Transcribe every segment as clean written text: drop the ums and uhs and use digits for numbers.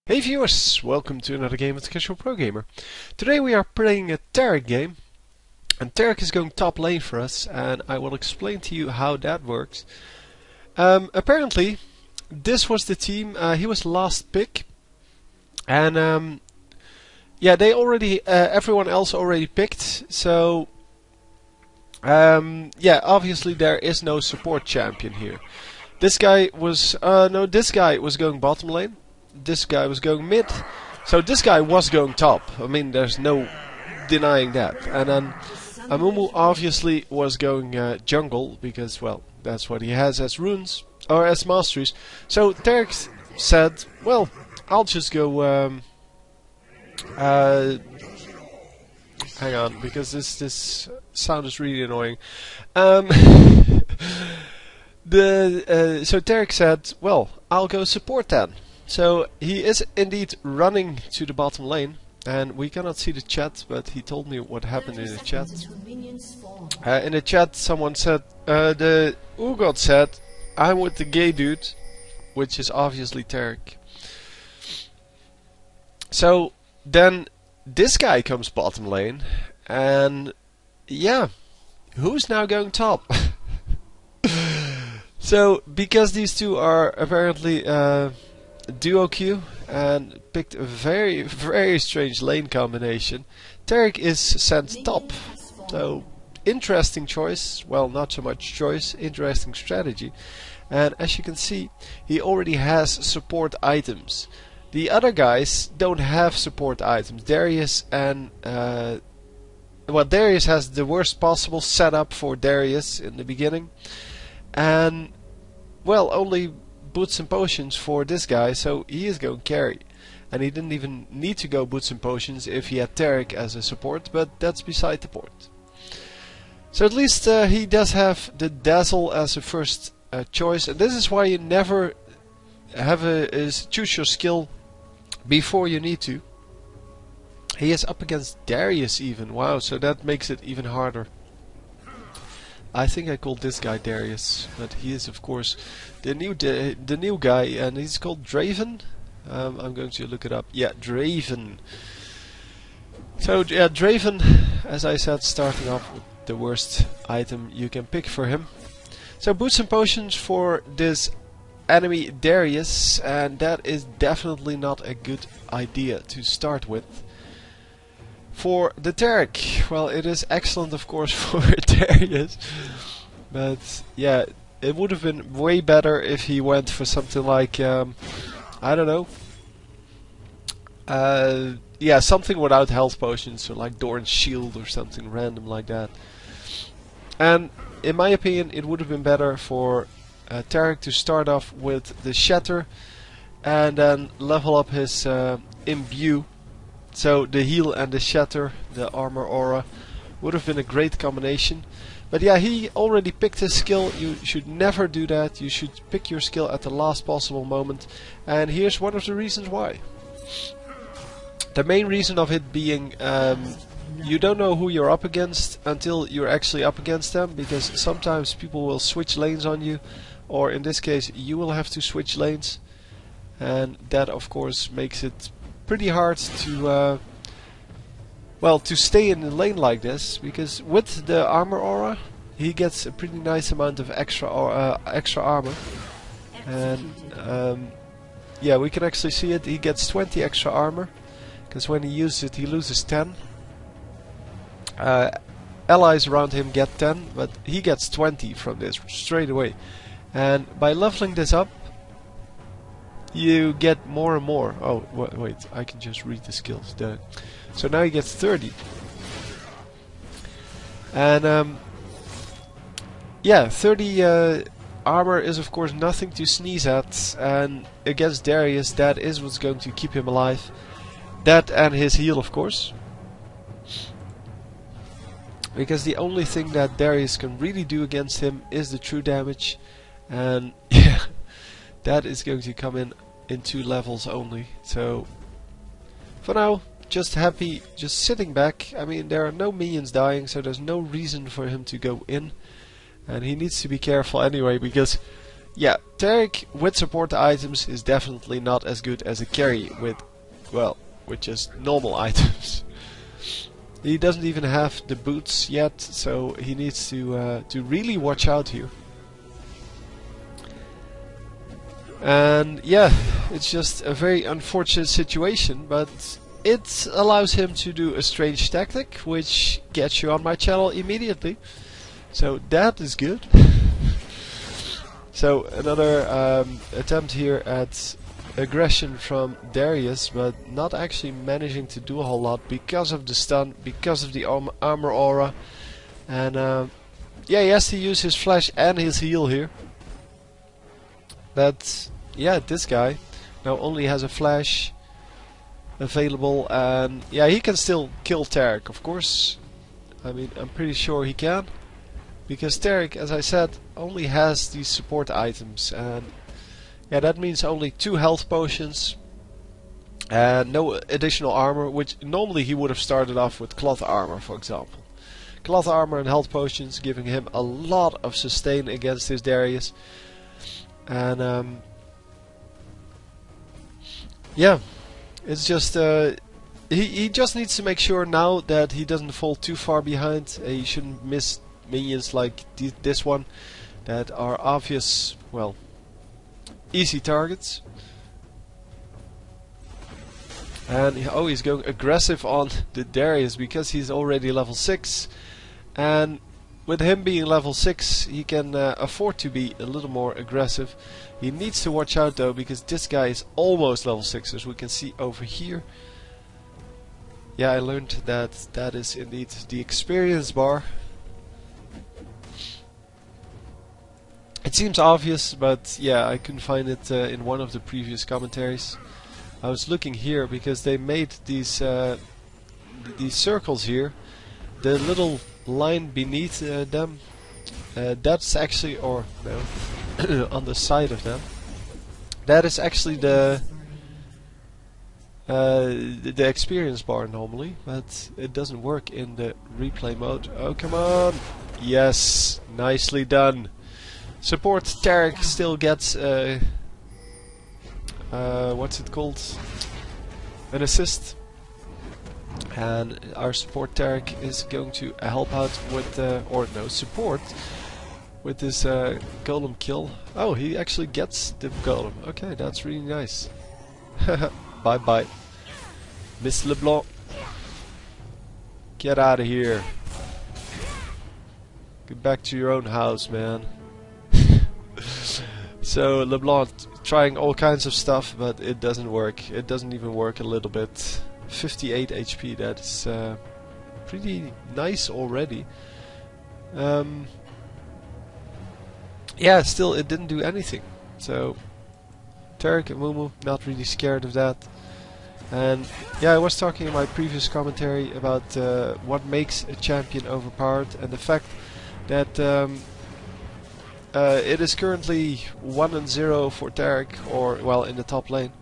Hey viewers, welcome to another game with the Casual Pro Gamer. Today we are playing a TARIC game, and TARIC is going top lane for us, and I will explain to you how that works. Apparently, this was the team. He was last pick, and yeah, they already, everyone else already picked. So yeah, obviously there is no support champion here. This guy was this guy was going bottom lane. This guy was going mid, so this guy was going top. I mean, there's no denying that. And then Amumu obviously was going jungle, because, well, that's what he has as runes, or as masteries. So TARIC said, well, I'll just go, hang on, because this sound is really annoying. So TARIC said, well, I'll go support then. So he is indeed running to the bottom lane, and we cannot see the chat, but he told me what happened in the chat. In the chat someone said, the Urgot said, I'm with the gay dude, which is obviously TARIC. So then this guy comes bottom lane, and yeah, who's now going top? So because these two are apparently duo queue and picked a very, very strange lane combination, TARIC is sent top. So interesting choice, well, not so much choice, interesting strategy. And as you can see, he already has support items. The other guys don't have support items. Darius and well, Darius has the worst possible setup for Darius in the beginning, and well, only boots and potions for this guy, so he is going carry. And he didn't even need to go boots and potions if he had TARIC as a support, but that's beside the point. So at least he does have the Dazzle as a first choice, and this is why you never have choose your skill before you need to. He is up against Darius even, wow, so that makes it even harder. I think I called this guy Darius, but he is of course the new guy, and he's called Draven. I'm going to look it up. Yeah, Draven. So yeah, Draven, as I said, starting off with the worst item you can pick for him. So boots and potions for this enemy Darius, and that is definitely not a good idea to start with. For the TARIC, well, it is excellent, of course, for Darius, but yeah, it would have been way better if he went for something like, I don't know, yeah, something without health potions, so like Doran's Shield or something random like that. And in my opinion, it would have been better for TARIC to start off with the Shatter and then level up his Imbue. So the heal and the shatter, the armor aura, would have been a great combination. But yeah, he already picked his skill. You should never do that. You should pick your skill at the last possible moment. And here's one of the reasons why. The main reason of it being, you don't know who you're up against until you're actually up against them, because sometimes people will switch lanes on you, or in this case you will have to switch lanes, and that of course makes it pretty hard to well, to stay in the lane like this, because with the armor aura he gets a pretty nice amount of extra armor, and yeah, we can actually see it. He gets 20 extra armor, because when he uses it he loses 10. Allies around him get 10, but he gets 20 from this straight away. And by leveling this up, you get more and more. Oh, wait, I can just read the skills. So now he gets 30. And yeah, 30 armor is of course nothing to sneeze at, and against Darius that is what's going to keep him alive. That and his heal, of course. Because the only thing that Darius can really do against him is the true damage, and yeah, that is going to come in 2 levels only. So for now, just happy, just sitting back. I mean, there are no minions dying, so there's no reason for him to go in, and he needs to be careful anyway, because yeah, TARIC with support items is definitely not as good as a carry with, well, with just normal items. He doesn't even have the boots yet, so he needs to really watch out here. And yeah, it's just a very unfortunate situation, but it allows him to do a strange tactic, which gets you on my channel immediately. So that is good. So another attempt here at aggression from Darius, but not actually managing to do a whole lot because of the stun, because of the armor aura. And yeah, he has to use his flash and his heal here. But yeah, this guy now only has a flash available, and yeah, he can still kill TARIC, of course. I mean, I'm pretty sure he can, because TARIC, as I said, only has these support items, and yeah, that means only 2 health potions and no additional armor, which normally he would have started off with cloth armor, for example. Cloth armor and health potions giving him a lot of sustain against his Darius. And yeah, it's just he just needs to make sure now that he doesn't fall too far behind. He shouldn't miss minions like this one that are obvious, well, easy targets. And oh, he's going aggressive on the Darius because he's already level 6, and with him being level 6 he can afford to be a little more aggressive. He needs to watch out though, because this guy is almost level 6, as we can see over here. Yeah, I learned that that is indeed the experience bar. It seems obvious, but yeah, I couldn't find it in one of the previous commentaries. I was looking here because they made these circles here. The little line beneath them, that's actually, or no, on the side of them, that is actually the experience bar normally, but it doesn't work in the replay mode. Oh, come on! Yes, nicely done. Support TARIC still gets what's it called? An assist. And our support TARIC is going to help out with, or no, support with this golem kill. Oh, he actually gets the golem. Okay, that's really nice. Bye bye, Miss LeBlanc. Get out of here. Get back to your own house, man. So LeBlanc trying all kinds of stuff, but it doesn't work. It doesn't even work a little bit. 58 HP, that's pretty nice already. Yeah, still it didn't do anything. So TARIC and Mumu not really scared of that. And yeah, I was talking in my previous commentary about what makes a champion overpowered, and the fact that it is currently 1-0 for TARIC, or well, in the top lane.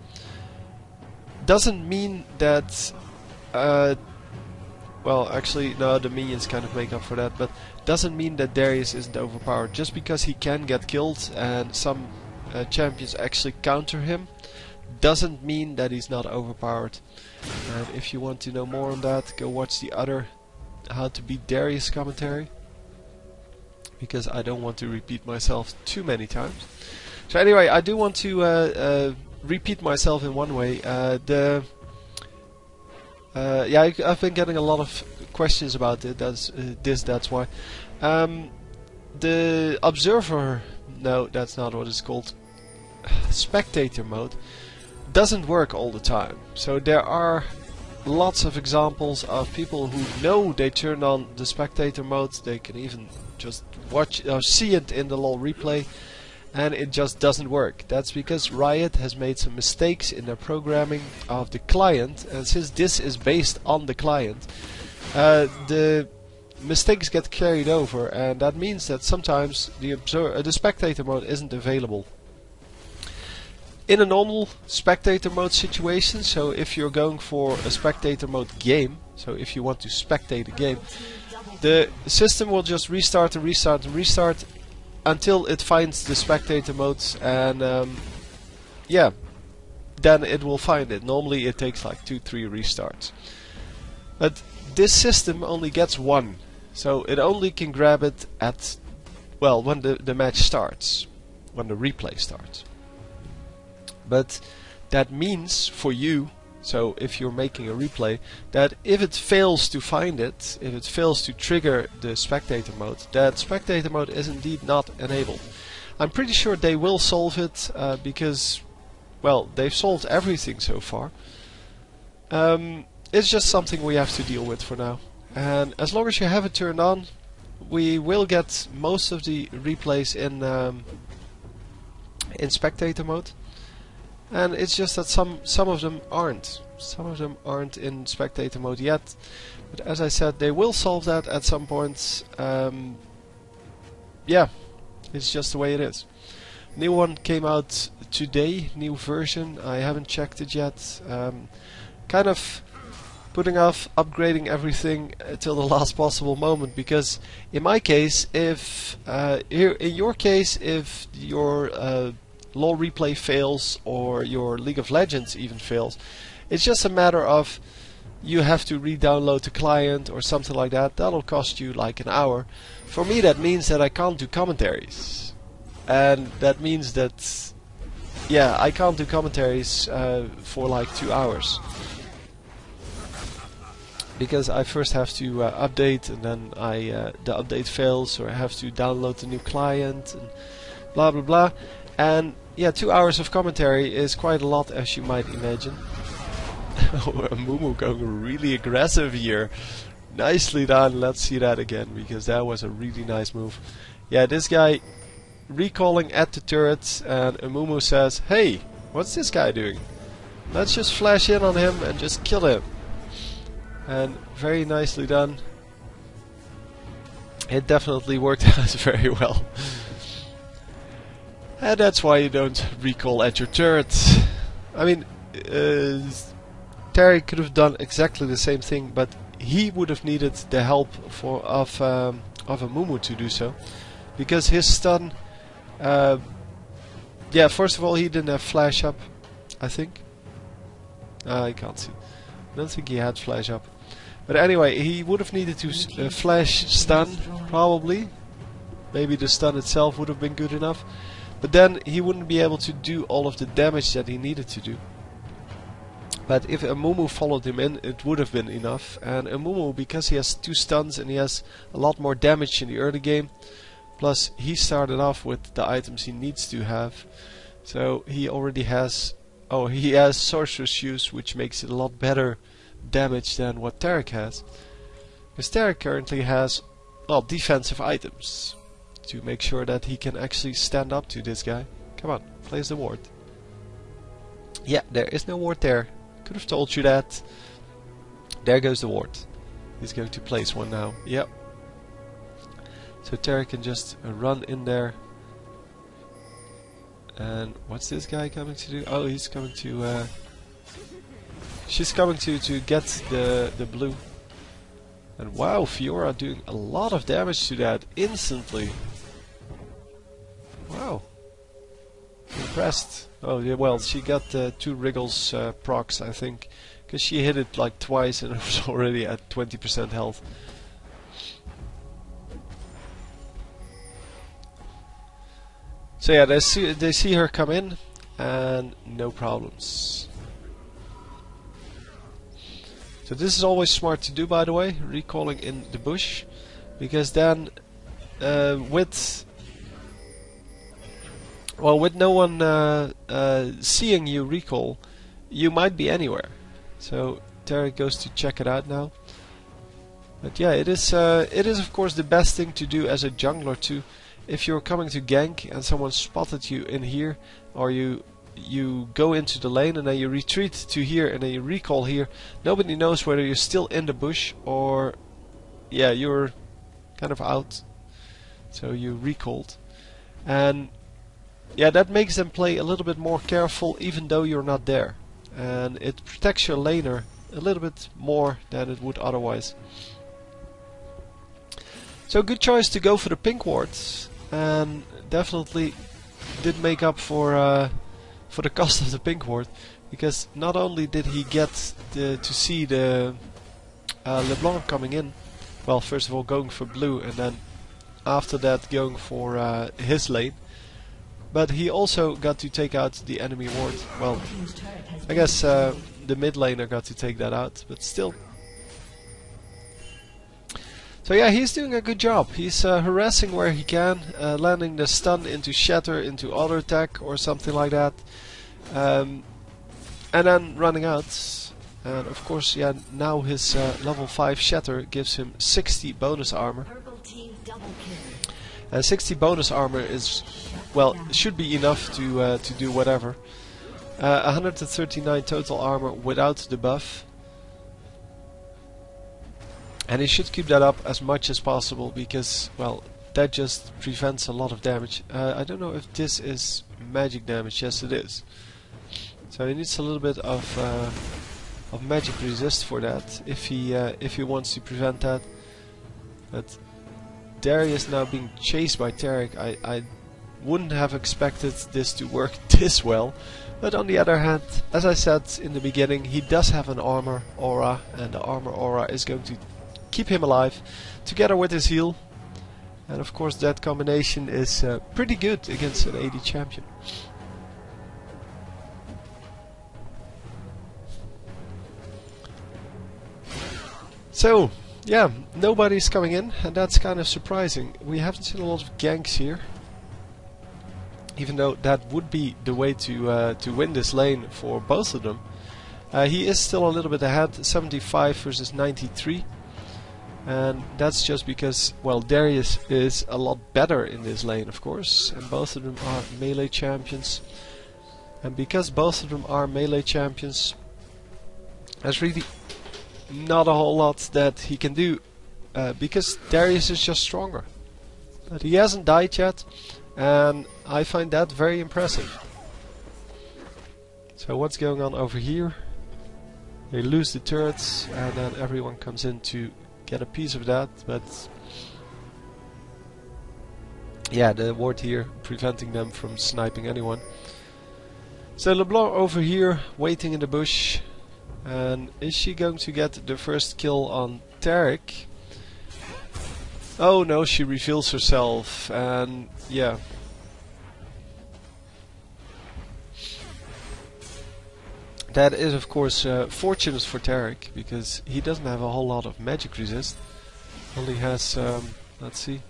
Doesn't mean that well, actually no, the minions kind of make up for that, but doesn't mean that Darius isn't overpowered. Just because he can get killed and some champions actually counter him, doesn't mean that he's not overpowered. And if you want to know more on that, go watch the other How to Beat Darius commentary, because I don't want to repeat myself too many times. So anyway, I do want to repeat myself in one way. Yeah, I've been getting a lot of questions about it. That's why. The observer, no, that's not what it's called. Spectator mode doesn't work all the time. So there are lots of examples of people who know they turned on the spectator mode. They can even just watch or see it in the LoL replay, and it just doesn't work. That's because Riot has made some mistakes in their programming of the client, and since this is based on the client, the mistakes get carried over, and that means that sometimes the spectator mode isn't available. In a normal spectator mode situation, so if you're going for a spectator mode game, so if you want to spectate a game, the system will just restart and restart and restart, until it finds the spectator mode, and yeah, then it will find it. Normally it takes like 2-3 restarts. But this system only gets one, so it only can grab it at, well, when the match starts, when the replay starts. But that means for you, so if you're making a replay, that if it fails to find it, if it fails to trigger the spectator mode, that spectator mode is indeed not enabled. I'm pretty sure they will solve it, because, well, they've solved everything so far. It's just something we have to deal with for now. And as long as you have it turned on, we will get most of the replays in spectator mode. And it's just that some of them aren't. Some of them aren't in spectator mode yet. But as I said, they will solve that at some point. Yeah, it's just the way it is. New one came out today, new version. I haven't checked it yet. Kind of putting off upgrading everything till the last possible moment, because in my case, if in your case, if your LoL replay fails or your League of Legends even fails, it's just a matter of you have to re-download the client or something like that. That'll cost you like an hour. For me, that means that I can't do commentaries, and that means that, yeah, I can't do commentaries for like 2 hours. Because I first have to update, and then the update fails, or I have to download the new client, and blah blah blah. And yeah, 2 hours of commentary is quite a lot, as you might imagine. Mumu going really aggressive here. Nicely done. Let's see that again, because that was a really nice move. Yeah, this guy recalling at the turret, and Mumu says, "Hey, what's this guy doing? Let's just flash in on him and just kill him." And very nicely done. It definitely worked out very well. And that's why you don't recall at your turret. I mean, TARIC could have done exactly the same thing, but he would have needed the help of a Mumu to do so, because his stun. Yeah, first of all, he didn't have flash up, I think. I can't see. I don't think he had flash up. But anyway, he would have needed to flash stun, probably. Maybe the stun itself would have been good enough. But then he wouldn't be able to do all of the damage that he needed to do. But if a Mumu followed him in, it would have been enough. And a Mumu, because he has 2 stuns and he has a lot more damage in the early game, plus he started off with the items he needs to have. So he already has... Oh, he has Sorcerer's Shoes, which makes it a lot better damage than what TARIC has. Because TARIC currently has, well, defensive items to make sure that he can actually stand up to this guy. Come on, place the ward. Yeah, there is no ward there. Could have told you that. There goes the ward. He's going to place one now. Yep. So TARIC can just run in there. And what's this guy coming to do? Oh, he's coming to... she's coming to get the blue. And wow, Fiora doing a lot of damage to that instantly. Wow. Impressed. Oh yeah, well, she got 2 Wriggles procs, I think. Because she hit it like twice and it was already at 20% health. So yeah, they see her come in, and no problems. So this is always smart to do, by the way, recalling in the bush, because then with no one seeing you recall, you might be anywhere. So TARIC goes to check it out now. But yeah, it is of course the best thing to do as a jungler too. If you're coming to gank and someone spotted you in here, or you go into the lane and then you retreat to here and then you recall here, nobody knows whether you're still in the bush or yeah, you're kind of out. So you recalled. And yeah, that makes them play a little bit more careful even though you're not there. And it protects your laner a little bit more than it would otherwise. So good choice to go for the pink wards. and definitely did make up for the cost of the pink ward, because not only did he get to see the LeBlanc coming in, well, first of all going for blue and then after that going for his lane, but he also got to take out the enemy ward. Well, I guess the mid laner got to take that out, but still. So yeah, he's doing a good job. He's harassing where he can, landing the stun into shatter, into auto attack or something like that, and then running out. And of course, yeah, now his level 5 shatter gives him 60 bonus armor. And 60 bonus armor is, well, should be enough to do whatever. 139 total armor without the buff. And he should keep that up as much as possible, because, well, that just prevents a lot of damage. I don't know if this is magic damage. Yes, it is. So he needs a little bit of magic resist for that, if he wants to prevent that. But Darius now being chased by TARIC, I wouldn't have expected this to work this well. But on the other hand, as I said in the beginning, he does have an armor aura, and the armor aura is going to keep him alive, together with his heal. And of course that combination is pretty good against an AD champion. So, yeah, nobody's coming in, and that's kind of surprising. We haven't seen a lot of ganks here, even though that would be the way to win this lane for both of them. He is still a little bit ahead, 75 versus 93. And that's just because, well, Darius is a lot better in this lane, of course, and both of them are melee champions. And because both of them are melee champions, there's really not a whole lot that he can do, because Darius is just stronger. But he hasn't died yet, and I find that very impressive. So what's going on over here? They lose the turrets, and then everyone comes in to get a piece of that, but yeah, the ward here preventing them from sniping anyone. So LeBlanc over here waiting in the bush, and is she going to get the first kill on TARIC? Oh no, she reveals herself, and yeah. That is of course fortunate for TARIC, because he doesn't have a whole lot of magic resist. Only has, let's see,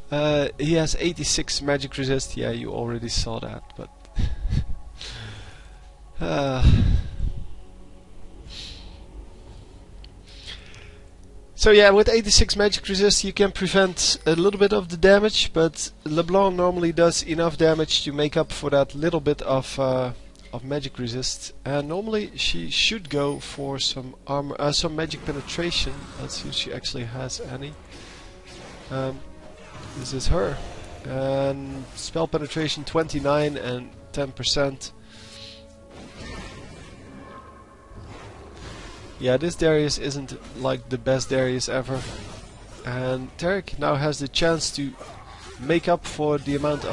he has 86 magic resist. Yeah, you already saw that, but so yeah, with 86 magic resist you can prevent a little bit of the damage, but LeBlanc normally does enough damage to make up for that little bit of magic resist. And normally she should go for some armor, some magic penetration. Let's see if she actually has any. This is her. And spell penetration 29 and 10%. Yeah, this Darius isn't like the best Darius ever, and TARIC now has the chance to make up for the amount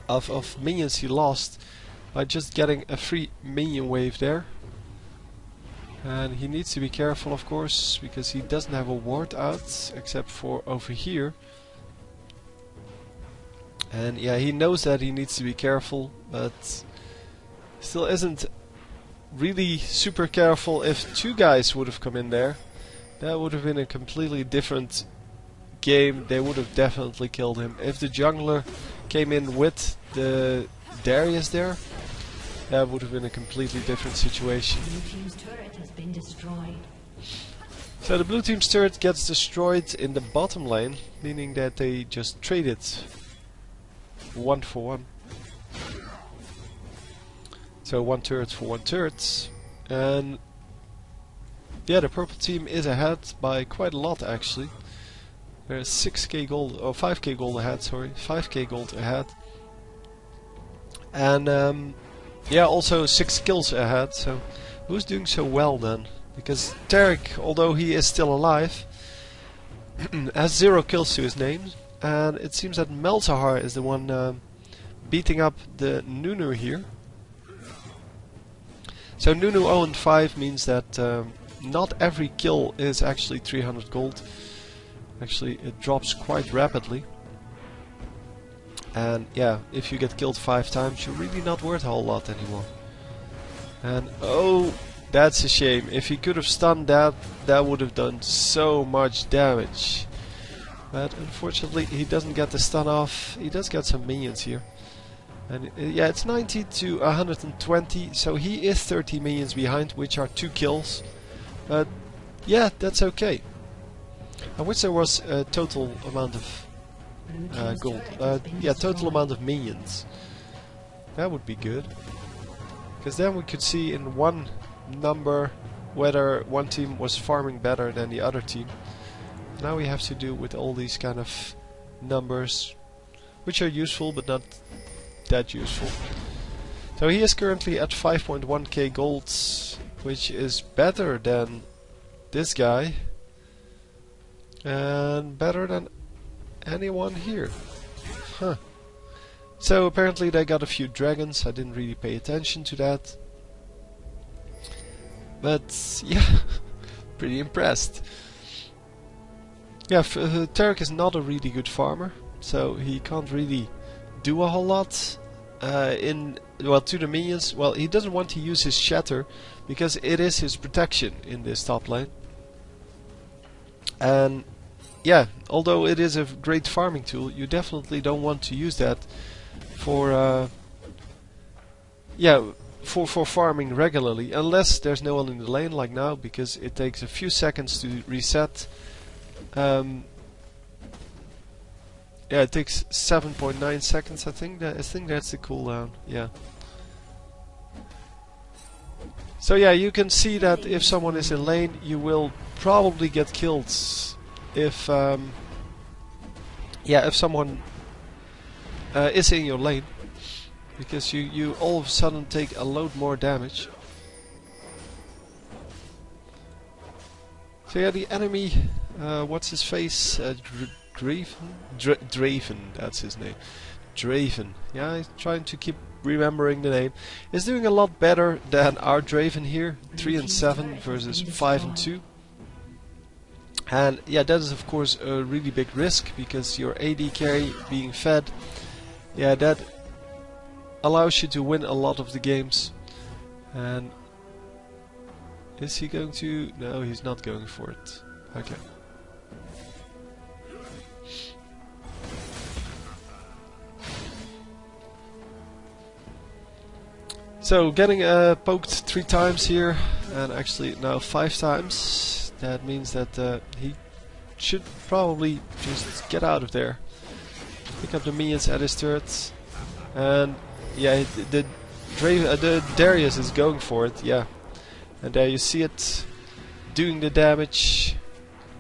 of minions he lost by just getting a free minion wave there. And he needs to be careful, of course, because he doesn't have a ward out except for over here. And yeah, he knows that he needs to be careful, but still isn't really super careful. If two guys would have come in there, that would have been a completely different game. They would have definitely killed him. If the jungler came in with the Darius there, that would have been a completely different situation. Blue team's turret has been destroyed. So the blue team's turret gets destroyed in the bottom lane, meaning that they just traded 1 for 1. So 1 turret for 1 turret, and yeah, the purple team is ahead by quite a lot actually. There's 6k gold, or 5k gold ahead, sorry, 5k gold ahead. And yeah, also 6 kills ahead, so who's doing so well then? Because TARIC, although he is still alive, has 0 kills to his name, and it seems that Melzahar is the one beating up the Nunu here. So Nunu 0-5 means that not every kill is actually 300 gold. Actually, it drops quite rapidly. And yeah, if you get killed 5 times, you're really not worth a whole lot anymore. And oh, that's a shame. If he could have stunned that, that would have done so much damage. But unfortunately, he doesn't get the stun off. He does get some minions here. And yeah, it's 90 to 120, so he is 30 minions behind, which are 2 kills. But yeah, that's okay. I wish there was a total amount of gold. Yeah, total amount of minions. That would be good. Because then we could see in one number whether one team was farming better than the other team. Now we have to do with all these kind of numbers, which are useful but not that useful. So he is currently at 5.1k gold, which is better than this guy and better than anyone here. Huh. So apparently they got a few dragons. I didn't really pay attention to that. But yeah, pretty impressed. Yeah, TARIC is not a really good farmer, so he can't really do a whole lot to the minions. Well, he doesn't want to use his shatter because it is his protection in this top lane. And yeah, although it is a great farming tool, you definitely don't want to use that for for farming regularly, unless there's no one in the lane like now, because it takes a few seconds to reset. Yeah, it takes 7.9 seconds, I think. I think that's the cooldown. Yeah. So yeah, you can see that if someone is in lane, you will probably get killed. If if someone is in your lane, because you all of a sudden take a load more damage. So yeah, the enemy, what's his face? Draven, that's his name. Draven. Yeah, I'm trying to keep remembering the name. Is doing a lot better than our Draven here. 3 and 7 versus 5 and 2. And yeah, that is of course a really big risk, because your AD carry being fed, yeah, that allows you to win a lot of the games. And is he going to? No, he's not going for it. Okay. So getting poked 3 times here, and actually now 5 times. That means that he should probably just get out of there. Pick up the minions at his turrets, and yeah, the Darius is going for it. Yeah, and there you see it doing the damage.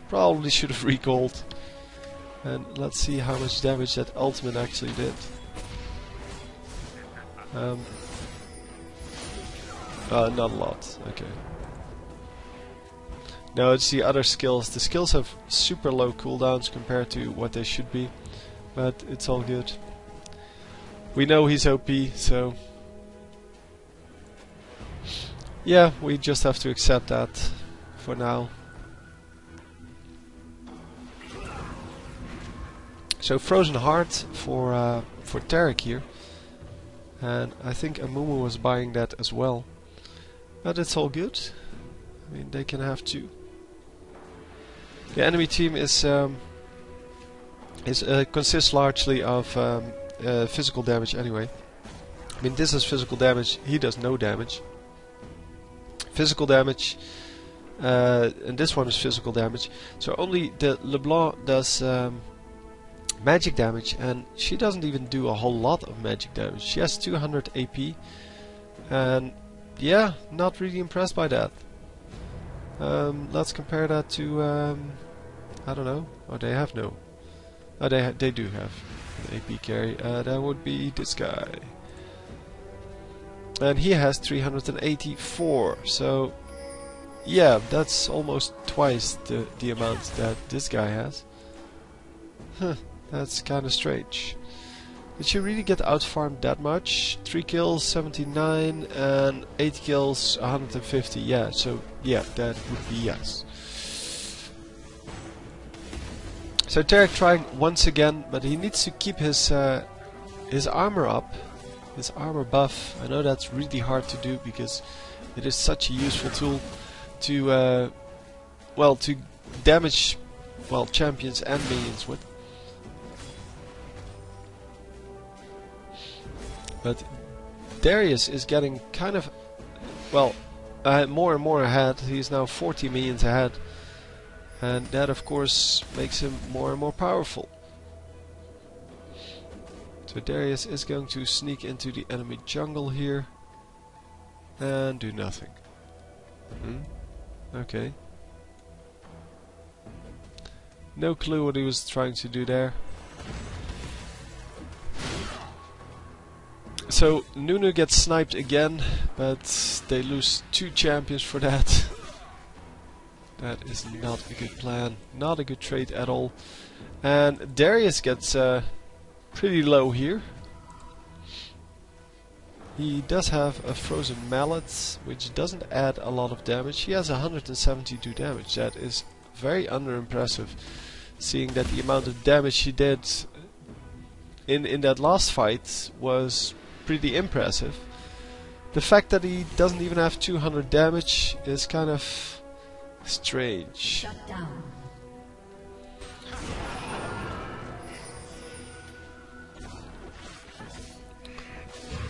Probably should have recalled. And let's see how much damage that ultimate actually did. Not a lot. Okay. No, it's the other skills. The skills have super low cooldowns compared to what they should be, but it's all good. We know he's OP, so yeah, we just have to accept that for now. So Frozen Heart for TARIC here, and I think Amumu was buying that as well, but it's all good. I mean, they can have 2. The enemy team is consists largely of physical damage anyway. I mean, this is physical damage. He does no damage. Physical damage, and this one is physical damage. So only the LeBlanc does magic damage, and she doesn't even do a whole lot of magic damage. She has 200 AP, and yeah, not really impressed by that. Let's compare that to I don't know. Oh, they have no. Oh, they do have an AP carry. That would be this guy, and he has 384. So yeah, that's almost twice the amount that this guy has. Huh, that's kinda strange. Did she really get out-farmed that much? 3 kills, 79, and 8 kills, 150. Yeah, so yeah, that would be yes. So TARIC trying once again, but he needs to keep his armor up, his armor buff. I know that's really hard to do because it is such a useful tool to, well, to damage, well, champions and minions with. But Darius is getting kind of, well, more and more ahead. He's now 40 minions ahead. And that of course makes him more and more powerful. So Darius is going to sneak into the enemy jungle here. And do nothing. Okay. No clue what he was trying to do there. So Nunu gets sniped again, but they lose 2 champions for that. That is not a good plan, not a good trade at all. And Darius gets pretty low here. He does have a frozen mallet, which doesn't add a lot of damage. He has 172 damage. That is very underimpressive, seeing that the amount of damage he did in that last fight was pretty impressive. The fact that he doesn't even have 200 damage is kind of strange. Shut down.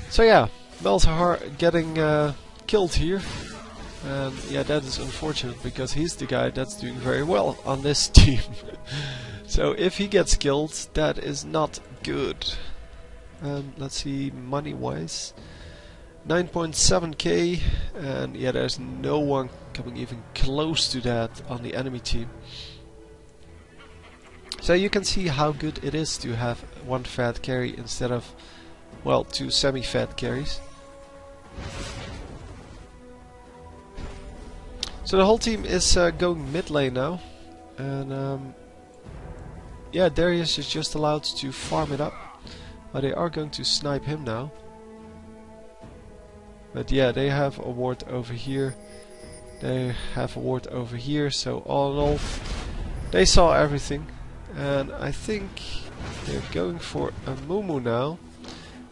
So yeah, Malzahar getting killed here. And yeah, that is unfortunate because he's the guy that's doing very well on this team. So if he gets killed, that is not good. Let's see, money wise, 9.7k, and yeah, there's no one coming even close to that on the enemy team. So you can see how good it is to have one fat carry instead of, well, 2 semi-fat carries. So the whole team is going mid lane now, and yeah, Darius is just allowed to farm it up, but they are going to snipe him now. But yeah, they have a ward over here, they have a ward over here, so all in all, they saw everything, and I think they're going for a Mumu now.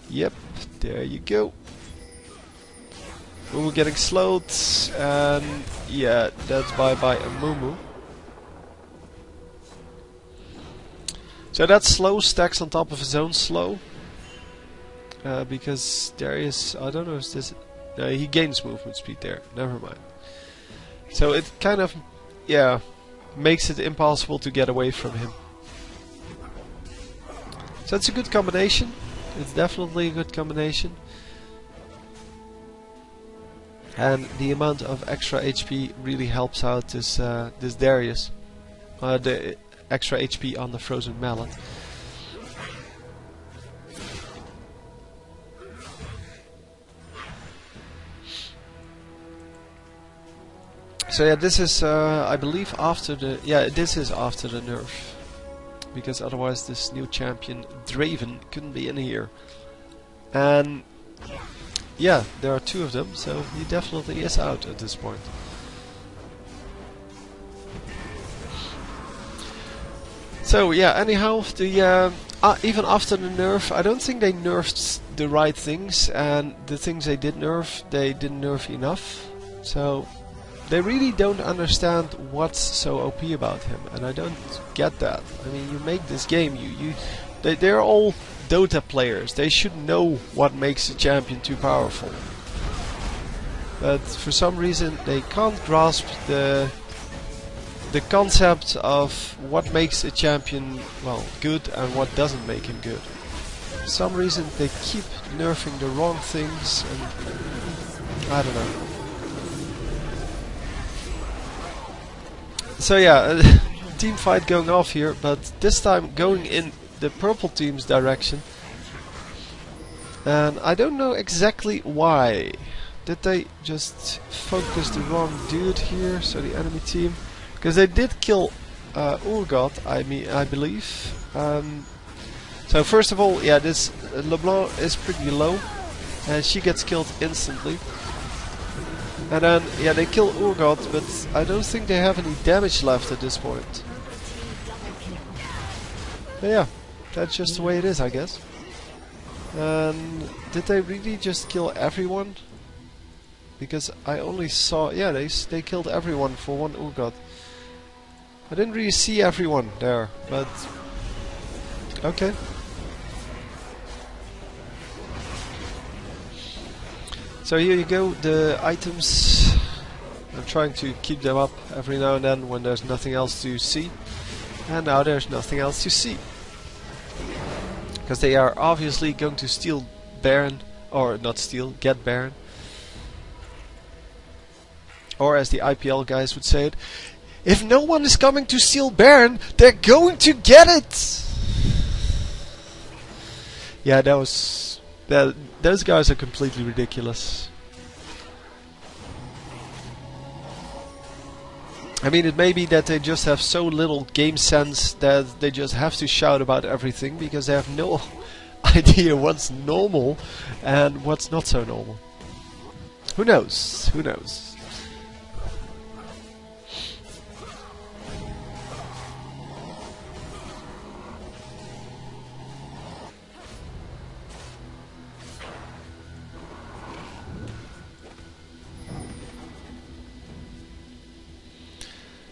Yep, there you go. Mumu getting slowed, and yeah, that's bye-bye a Mumu. So that slow stacks on top of his own slow. Because Darius, I don't know if this... No, he gains movement speed there, never mind. So it kind of, yeah, makes it impossible to get away from him. So it's a good combination. It's definitely a good combination. And the amount of extra HP really helps out this this Darius. The extra HP on the frozen mallet. So yeah, this is I believe after the this is after the nerf, because otherwise this new champion Draven couldn't be in here. And yeah, there are 2 of them, so he definitely is out at this point. So yeah, anyhow, the even after the nerf, I don't think they nerfed the right things, and the things they did nerf, they didn't nerf enough. So they really don't understand what's so OP about him, and I don't get that. I mean, you make this game, they're all Dota players. They should know what makes a champion too powerful. But for some reason they can't grasp the concept of what makes a champion, well, good and what doesn't make him good. For some reason they keep nerfing the wrong things, and I don't know. So yeah, team fight going off here, but this time going in the purple team's direction. And I don't know exactly why. Did they just focus the wrong dude here, so the enemy team? Because they did kill Urgot, I believe. So first of all, yeah, this LeBlanc is pretty low, and she gets killed instantly. And then, yeah, they kill Urgot, but I don't think they have any damage left at this point. But yeah, that's just the way it is, I guess. And did they really just kill everyone? Because I only saw, yeah, they killed everyone for one Urgot. I didn't really see everyone there, but okay. So here you go, the items. I'm trying to keep them up every now and then when there's nothing else to see. And now there's nothing else to see. Because they are obviously going to steal Baron, or not steal, get Baron. Or as the IPL guys would say it, if no one is coming to steal Baron, they're going to get it! Yeah, those guys are completely ridiculous. I mean, it may be that they just have so little game sense that they just have to shout about everything because they have no idea what's normal and what's not so normal. Who knows? Who knows?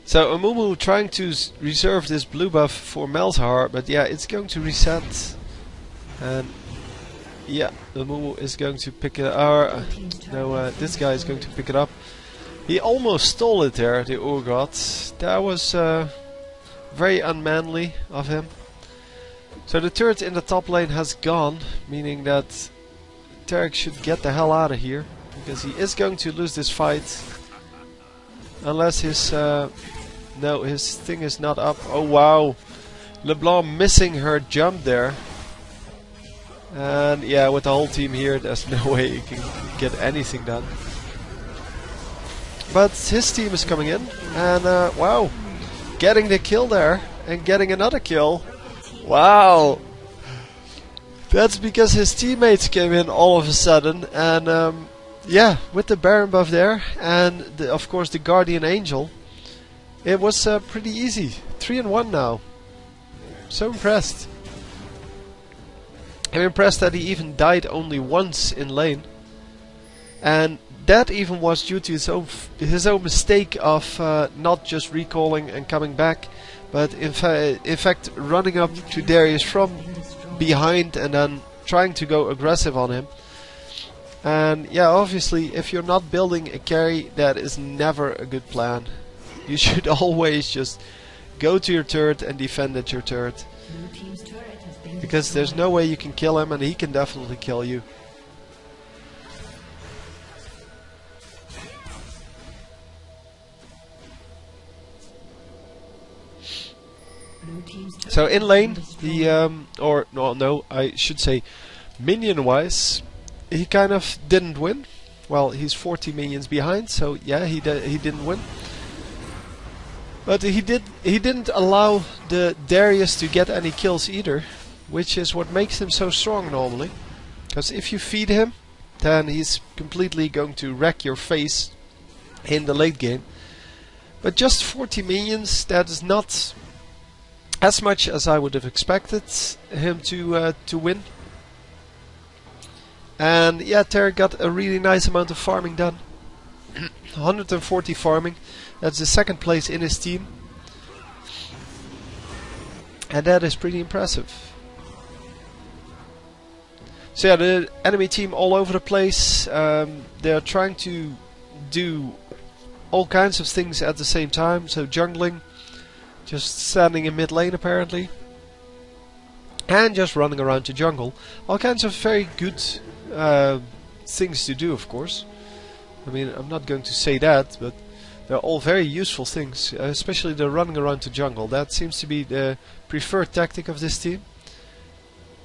So Amumu trying to reserve this blue buff for Malzahar, but yeah, it's going to reset. And yeah, Amumu is going to pick it up. No, this guy is going to pick it up. He almost stole it there, the Urgot. That was very unmanly of him. So the turret in the top lane has gone, meaning that TARIC should get the hell out of here, because he is going to lose this fight. Unless his no, his thing is not up. Oh wow, LeBlanc missing her jump there. And yeah, with the whole team here, there's no way he can get anything done. But his team is coming in, and wow, getting the kill there and getting another kill. Wow, that's because his teammates came in all of a sudden, and yeah, with the Baron buff there, and of course the Guardian Angel, it was pretty easy. 3-1 now. So impressed. I'm impressed that he even died only once in lane, and that even was due to his own mistake of not just recalling and coming back, but in fact running up to Darius from behind and then trying to go aggressive on him. And yeah, obviously, if you're not building a carry, that is never a good plan. You should always just go to your turret and defend at your turret. Because there's no way you can kill him, and he can definitely kill you. So in lane, he or no, I should say, minion-wise, he kind of didn't win. Well, he's 40 minions behind, so yeah, he didn't win. But he didn't allow the Darius to get any kills either, which is what makes him so strong normally. Because if you feed him, then he's completely going to wreck your face in the late game. But just 40 minions, that is not as much as I would have expected him to win. And yeah, TARIC got a really nice amount of farming done. 140 farming. That's the second place in his team. And that is pretty impressive. So yeah, the enemy team all over the place. They're trying to do all kinds of things at the same time. So jungling, just standing in mid lane apparently, and just running around to jungle. All kinds of very good things to do, of course. I mean, I'm not going to say that, but they're all very useful things, especially the running around to jungle. That seems to be the preferred tactic of this team.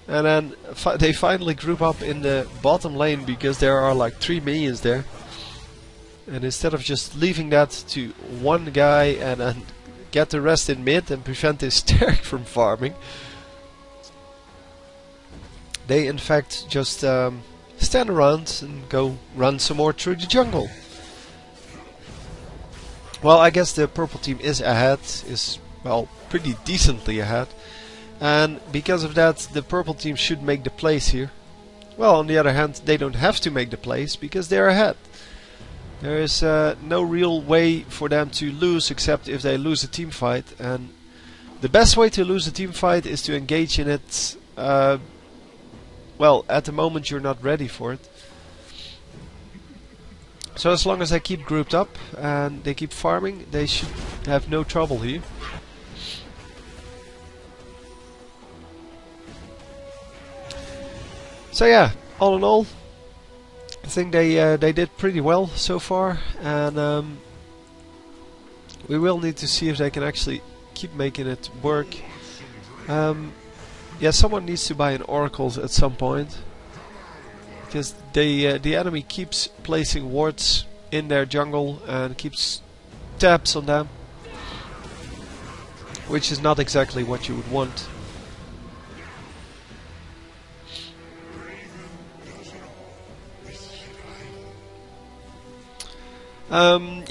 And then they finally group up in the bottom lane because there are like 3 minions there. And instead of just leaving that to one guy and then get the rest in mid and prevent this TARIC from farming. They in fact just stand around and go run some more through the jungle. Well, I guess the purple team is ahead, well, pretty decently ahead. And because of that, the purple team should make the plays here. Well, on the other hand, they don't have to make the plays because they're ahead. There is no real way for them to lose except if they lose a team fight. And the best way to lose a team fight is to engage in it. Well, at the moment you're not ready for it. So as long as they keep grouped up and they keep farming, they should have no trouble here. So yeah, all in all, I think they did pretty well so far, and we will need to see if they can actually keep making it work. Yeah, someone needs to buy an oracle at some point, because the enemy keeps placing wards in their jungle and keeps tabs on them, which is not exactly what you would want.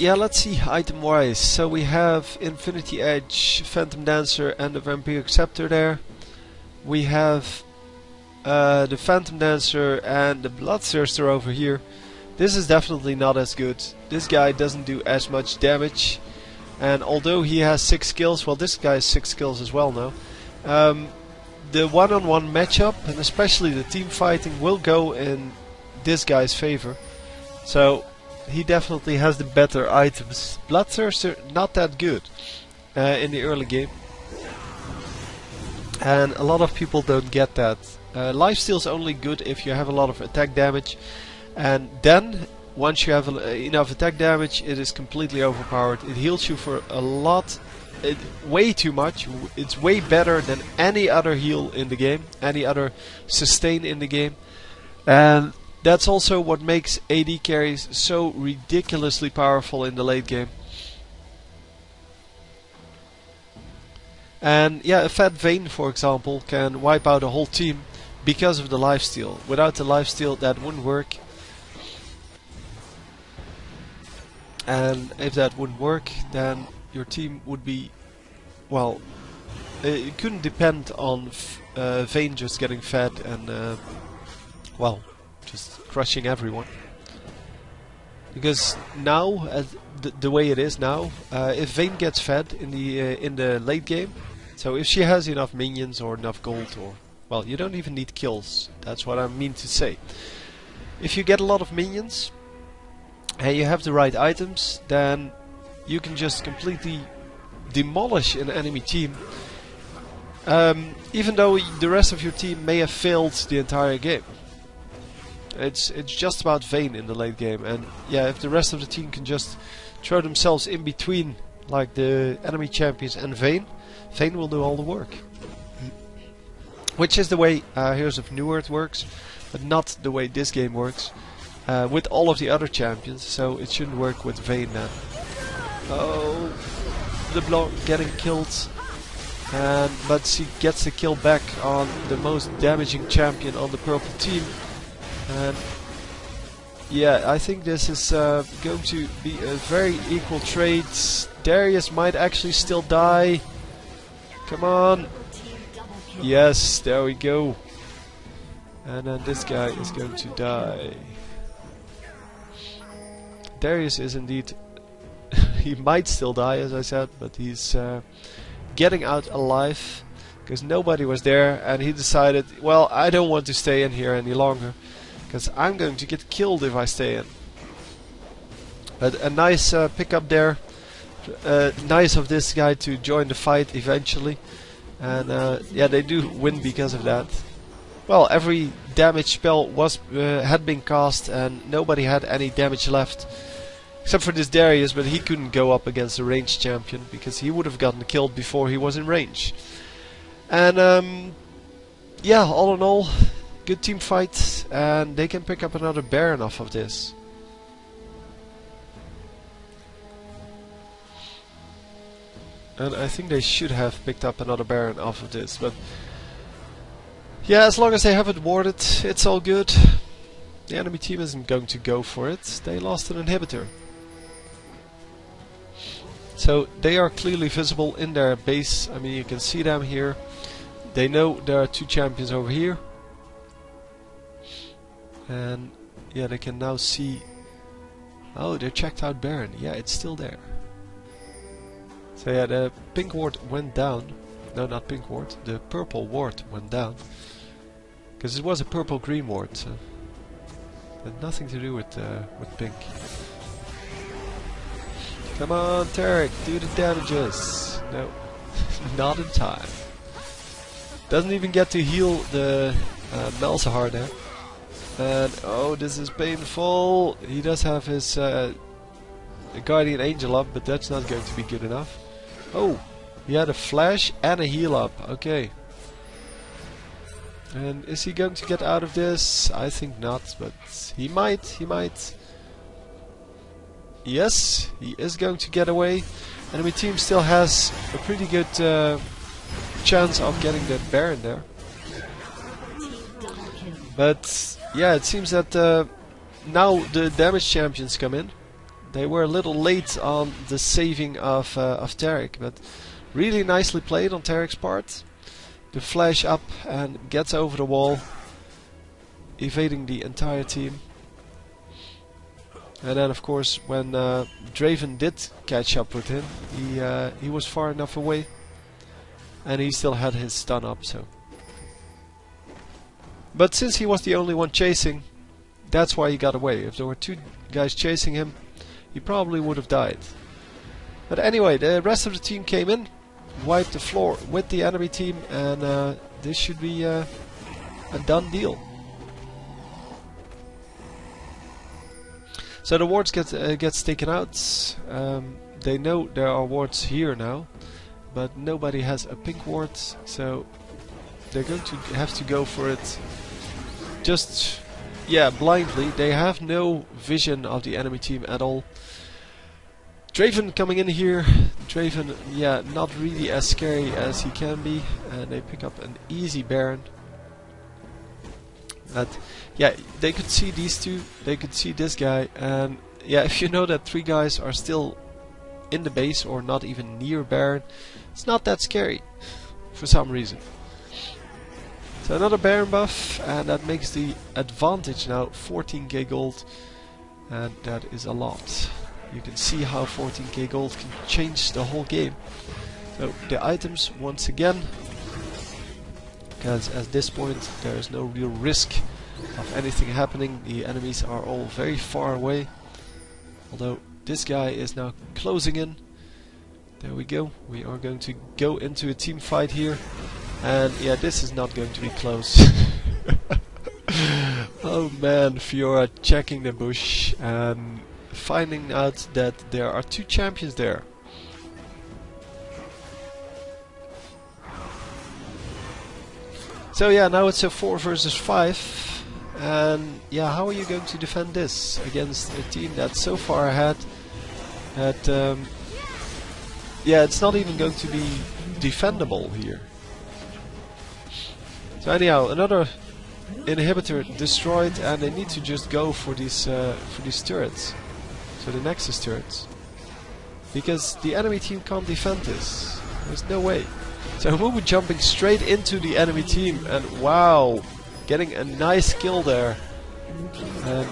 Yeah, let's see item wise. So we have Infinity Edge, Phantom Dancer and the Vampiric Scepter there. We have the Phantom Dancer and the Bloodthirster over here. This is definitely not as good. This guy doesn't do as much damage, and although he has 6 skills, well, this guy has 6 skills as well now. The one-on-one matchup, and especially the team fighting, will go in this guy's favor. So he definitely has the better items. Bloodthirster, not that good in the early game. And a lot of people don't get that. Lifesteal is only good if you have a lot of attack damage. And then, once you have enough attack damage, it is completely overpowered. It heals you for a lot, way too much. It's way better than any other heal in the game, any other sustain in the game. And that's also what makes AD carries so ridiculously powerful in the late game. And yeah, a Fat Vayne, for example, can wipe out a whole team because of the lifesteal. Without the lifesteal, that wouldn't work. And if that wouldn't work, then your team would be, well, it couldn't depend on Vayne just getting fed and, well, just crushing everyone. Because now, the way it is now, if Vayne gets fed in the late game, so if she has enough minions or enough gold, or, well, you don't even need kills. That's what I mean to say. If you get a lot of minions and you have the right items, then you can just completely demolish an enemy team, even though the rest of your team may have failed the entire game. It's just about Vayne in the late game, and yeah, if the rest of the team can just throw themselves in between, like the enemy champions and Vayne will do all the work. Which is the way Heroes of New Earth works, but not the way this game works with all of the other champions, so it shouldn't work with Vayne then. Oh, the block getting killed, but she gets the kill back on the most damaging champion on the purple team. And yeah, I think this is going to be a very equal trade. Darius might actually still die. Come on. Yes, there we go. And then this guy is going to die. Darius is indeed... he might still die, as I said, but he's getting out alive. Because nobody was there, and he decided, well, I don't want to stay in here any longer, because I'm going to get killed if I stay in. But a nice pickup there. Nice of this guy to join the fight eventually. And yeah, they do win because of that. Well, every damage spell had been cast and nobody had any damage left. Except for this Darius, but he couldn't go up against a ranged champion because he would have gotten killed before he was in range. And yeah, all in all, good team fight, and they can pick up another Baron off of this. And I think they should have picked up another Baron off of this, but yeah, as long as they have it warded, it's all good. The enemy team isn't going to go for it. They lost an inhibitor. So they are clearly visible in their base. I mean, you can see them here. They know there are two champions over here. And yeah, they can now see... Oh, they checked out Baron. Yeah, it's still there. So yeah, the pink ward went down. No, not pink ward. The purple ward went down. Because it was a purple-green ward, so it had nothing to do with pink. Come on, TARIC, do the damages. No, not in time. Doesn't even get to heal the Malzahar there. And oh, this is painful. He does have his Guardian Angel up, but that's not going to be good enough. Oh, he had a flash and a heal up. Okay. And is he going to get out of this? I think not, but he might, he might. Yes, he is going to get away. Enemy team still has a pretty good chance of getting the Baron there. But yeah, it seems that now the damage champions come in. They were a little late on the saving of TARIC, but really nicely played on TARIC's part. The flash up and gets over the wall, evading the entire team. And then of course when Draven did catch up with him, he was far enough away and he still had his stun up, so. But since he was the only one chasing, that's why he got away. If there were two guys chasing him, he probably would have died. But anyway, the rest of the team came in, wiped the floor with the enemy team, and this should be a done deal. So the wards gets taken out. They know there are wards here now, but nobody has a pink ward, so they're going to have to go for it just, yeah, blindly. They have no vision of the enemy team at all. Draven coming in here. Draven, yeah, not really as scary as he can be, and they pick up an easy Baron. But yeah, they could see these two, they could see this guy, and yeah, if you know that three guys are still in the base or not even near Baron, it's not that scary for some reason. So another Baron buff, and that makes the advantage now 14k gold, and that is a lot. You can see how 14k gold can change the whole game. So the items once again, because at this point there is no real risk of anything happening. The enemies are all very far away, although this guy is now closing in. There we go. We are going to go into a team fight here, and yeah, this is not going to be close. Oh man, Fiora checking the bush and finding out that there are two champions there. So yeah, now it's a 4 versus 5, and yeah, how are you going to defend this against a team that's so far ahead that yeah, it's not even going to be defendable here. So anyhow, another inhibitor destroyed, and they need to just go for these turrets, so the Nexus turrets, because the enemy team can't defend this. There's no way. So Mumu jumping straight into the enemy team, and wow, getting a nice kill there. And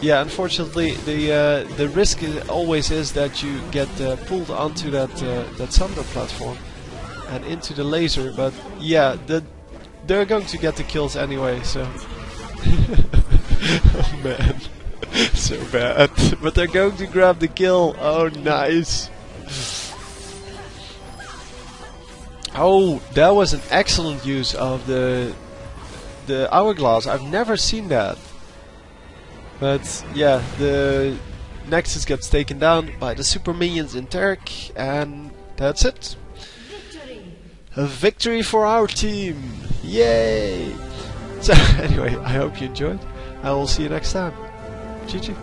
yeah, unfortunately, the risk always is that you get pulled onto that Sunder platform and into the laser. But yeah, they're going to get the kills anyway. So oh man, so bad. But they're going to grab the kill. Oh, nice. Oh, that was an excellent use of the hourglass. I've never seen that. But yeah, the Nexus gets taken down by the super minions in TARIC, and that's it. A victory for our team! Yay! So anyway, I hope you enjoyed. I will see you next time. GG.